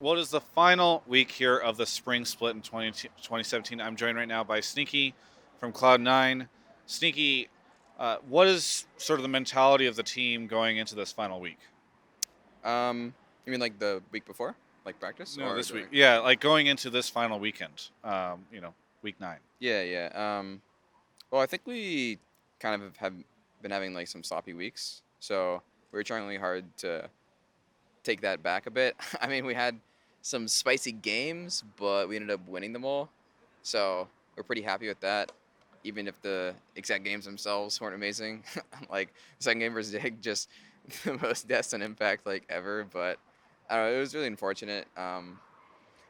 What is the final week here of the spring split in 2017? I'm joined right now by Sneaky from Cloud9. Sneaky, what is sort of the mentality of the team going into this final week? You mean like the week before, like practice, No, or this week. during? Yeah, like going into this final weekend. Week 9. Yeah, yeah. Well, I think we kind of have been having like some sloppy weeks, so we were trying really hard to take that back a bit. I mean, we had some spicy games, but we ended up winning them all, so we're pretty happy with that. Even if the exact games themselves weren't amazing, like the second game versus Dig, just the most deaths and impact like ever. But I don't know, it was really unfortunate.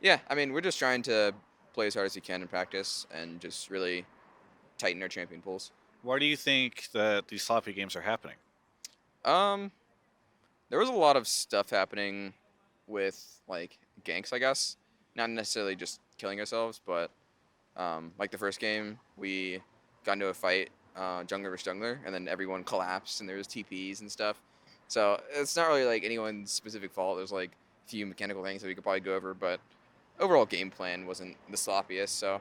Yeah, I mean, we're just trying to play as hard as we can in practice and just really tighten our champion pools. Why do you think that these sloppy games are happening? Um, there was a lot of stuff happening with like ganks, I guess. Not necessarily just killing ourselves, but like the first game, we got into a fight, jungler versus jungler, and then everyone collapsed and there was TPs and stuff. So it's not really like anyone's specific fault. There's like a few mechanical things that we could probably go over, but overall game plan wasn't the sloppiest. So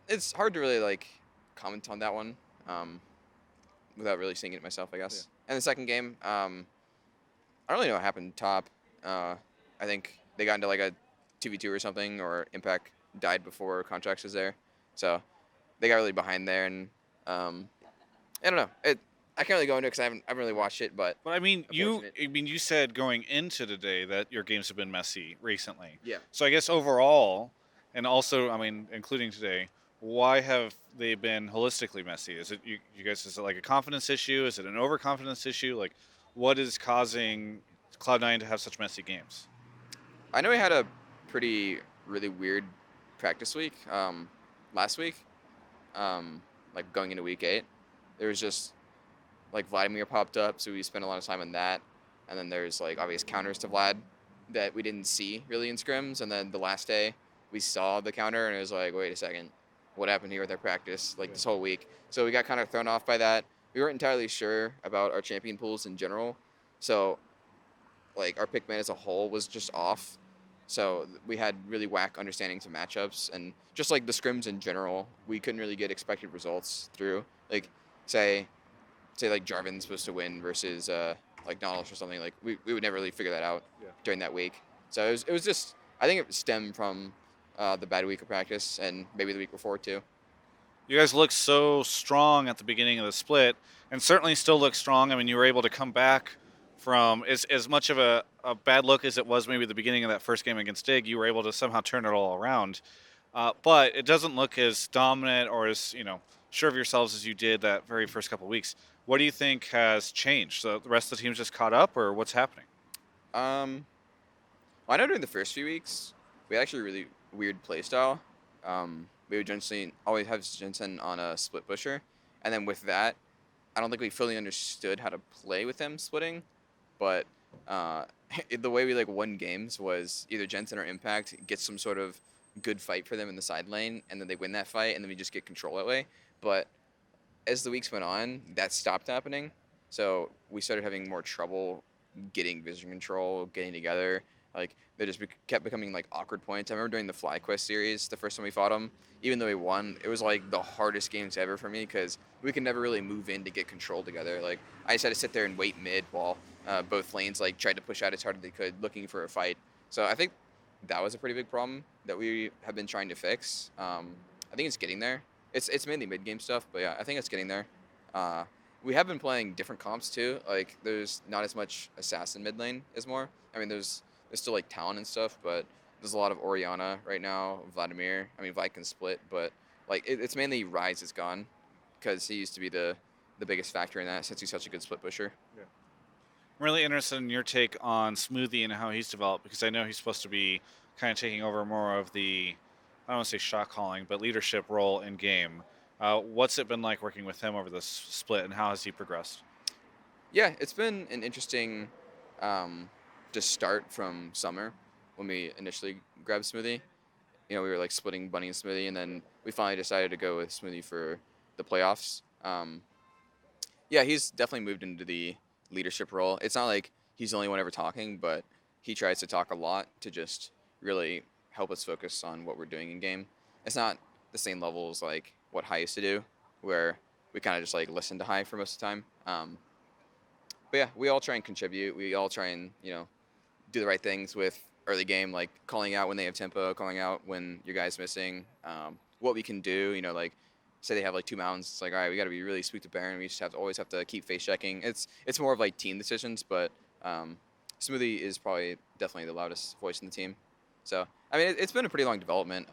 it's hard to really like comment on that one um, without really seeing it myself, I Yeah. guess. And the second game, I don't really know what happened top. I think they got into like a 2v2 or something, or Impact died before Contracts was there, so they got really behind there, and um, I don't know. I can't really go into it because I haven't really watched it, but But I mean, unfortunate. you said going into today that your games have been messy recently. Yeah. So I guess overall, and also, I mean, including today, why have they been holistically messy? Is it you guys? Is it like a confidence issue? Is it an overconfidence issue? Like, what is causing Cloud9 to have such messy games? I know we had a pretty really weird practice week last week. Like going into week 8, there was just like Vladimir popped up, so we spent a lot of time on that. And then there's like obvious counters to Vlad that we didn't see really in scrims. And then the last day we saw the counter and it was like, wait a second, what happened here with our practice like this whole week? So we got kind of thrown off by that. We weren't entirely sure about our champion pools in general. So like our pick man as a whole was just off. So we had really whack understandings of matchups and just like the scrims in general, we couldn't really get expected results through. Like say like Jarvan's supposed to win versus like Donald or something, like we would never really figure that out Yeah. during that week. So it was just I think it stemmed from the bad week of practice and maybe the week before too. You guys look so strong at the beginning of the split, and certainly still look strong. I mean, you were able to come back from as much of a bad look as it was maybe the beginning of that first game against Dig. You were able to somehow turn it all around, but it doesn't look as dominant or as sure of yourselves as you did that very first couple of weeks. What do you think has changed? So the rest of the team's just caught up, or what's happening? Um, well, I know during the first few weeks we had actually a really weird play style. We would generally always have Jensen on a split pusher, and then with that, I don't think we fully understood how to play with him splitting. But uh, the way we like won games was either Jensen or Impact gets some sort of good fight for them in the side lane, and then they win that fight, and then we just get control that way. But as the weeks went on, that stopped happening. So we started having more trouble getting vision control, getting together. Like they just kept becoming like awkward points. I remember during the FlyQuest series, the first time we fought them, even though we won, it was like the hardest games ever for me because we could never really move in to get control together. Like I just had to sit there and wait mid while both lanes like tried to push out as hard as they could, looking for a fight. So I think that was a pretty big problem that we have been trying to fix. I think it's getting there. It's mainly mid game stuff, but yeah, I think it's getting there. Uh, we have been playing different comps too. Like there's not as much assassin mid lane as more. I mean there's still like Talon and stuff, but there's a lot of Oriana right now, Vladimir. I mean Vlad can split, but like it's mainly Rise is gone because he used to be the biggest factor in that since he's such a good split pusher. Yeah. I'm really interested in your take on Smoothie and how he's developed because I know he's supposed to be kind of taking over more of the, I don't want to say shot calling, but leadership role in game. What's it been like working with him over this split, and how has he progressed? Yeah, it's been an interesting um, just start from summer when we initially grabbed Smoothie. You know, we were like splitting Bunny and Smoothie, and then we finally decided to go with Smoothie for the playoffs. Yeah, he's definitely moved into the leadership role. It's not like he's the only one ever talking, but he tries to talk a lot to just really help us focus on what we're doing in game. It's not the same level as like what High used to do, where we kind of just like listen to High for most of the time. But yeah, we all try and contribute. We all try and do the right things with early game, like calling out when they have tempo, calling out when your guy's missing, what we can do. Like say they have like 2 mountains, it's like all right, we got to be really spooked to Baron. We just always have to keep face checking. It's more of like team decisions, but Smoothie is probably definitely the loudest voice in the team. So I mean, it's been a pretty long development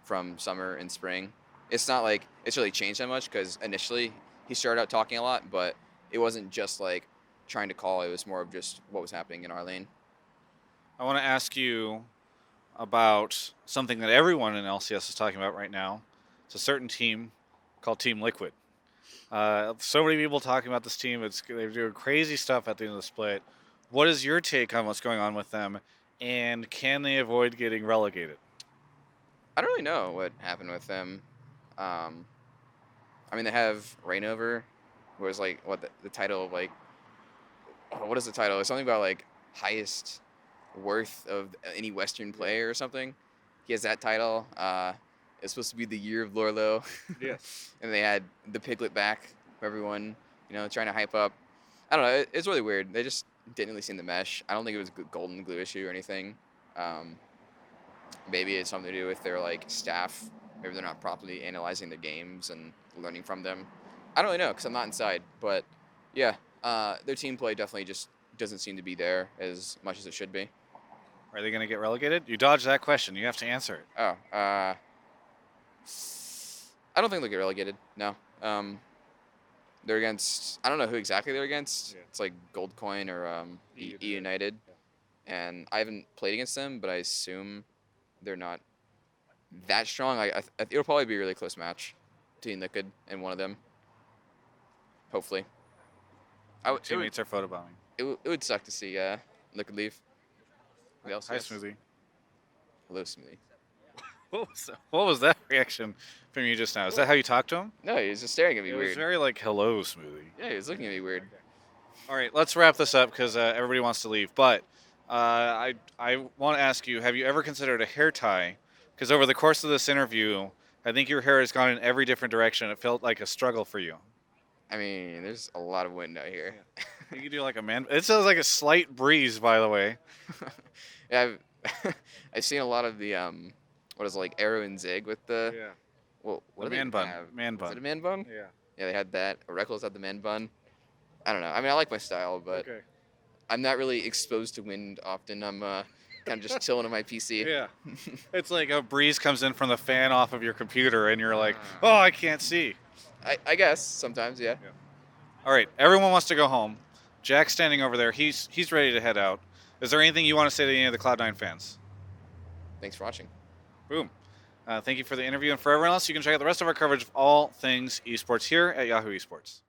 from summer and spring. It's not like it's really changed that much because initially he started out talking a lot, but it wasn't just like trying to call. It was more of just what was happening in our lane. I want to ask you about something that everyone in LCS is talking about right now. It's a certain team called Team Liquid. So many people talking about this team. They're doing crazy stuff at the end of the split. What is your take on what's going on with them, and can they avoid getting relegated? I don't really know what happened with them. Um, I mean, they have Reignover, who was like what the title of like what is the title? It's something about like highest worth of any Western player or something. He has that title. It's supposed to be the year of Lorlo. Yes. And they had the Piglet back for everyone, trying to hype up. I don't know. It's really weird. They just didn't really seem to mesh. I don't think it was a golden glue issue or anything. Um, Maybe it's something to do with their like staff. Maybe they're not properly analyzing the games and learning from them. I don't really know because I'm not inside. But yeah, their team play definitely just doesn't seem to be there as much as it should be. Are they going to get relegated? You dodged that question. You have to answer it. Oh, I don't think they'll get relegated. No. They're against. I don't know who exactly they're against. Yeah. It's like Gold Coin or E United, and I haven't played against them, but I assume they're not that strong. It'll probably be a really close match between Liquid and one of them. Hopefully. Teammates are photobombing. It would suck to see Liquid leave. Hi, Smoothie. Hello, Smoothie. What was that reaction from you just now? Is that how you talk to him? No, he was just staring at me It weird. was very like, hello, Smoothie. Yeah, he was looking at me weird. All right, let's wrap this up because everybody wants to leave. But I want to ask you, have you ever considered a hair tie? Because over the course of this interview, I think your hair has gone in every different direction. It felt like a struggle for you. I mean, there's a lot of wind out here. You could do like a man. It sounds like a slight breeze, by the way. Yeah, I've seen a lot of the what is it, like arrow and zig with the well, what The do man they bun. have? Man Is bun. it a man bun? Yeah. Yeah, they had that. Orecle's had the man bun. I don't know. I mean, I like my style, but Okay. I'm not really exposed to wind often. I'm kind of just chilling on my PC. Yeah. It's like a breeze comes in from the fan off of your computer, and you're like, oh, I can't see. I guess sometimes, yeah. All right, everyone wants to go home. Jack's standing over there. He's ready to head out. Is there anything you want to say to any of the Cloud9 fans? Thanks for watching. Boom. Thank you for the interview. And for everyone else, you can check out the rest of our coverage of all things esports here at Yahoo Esports.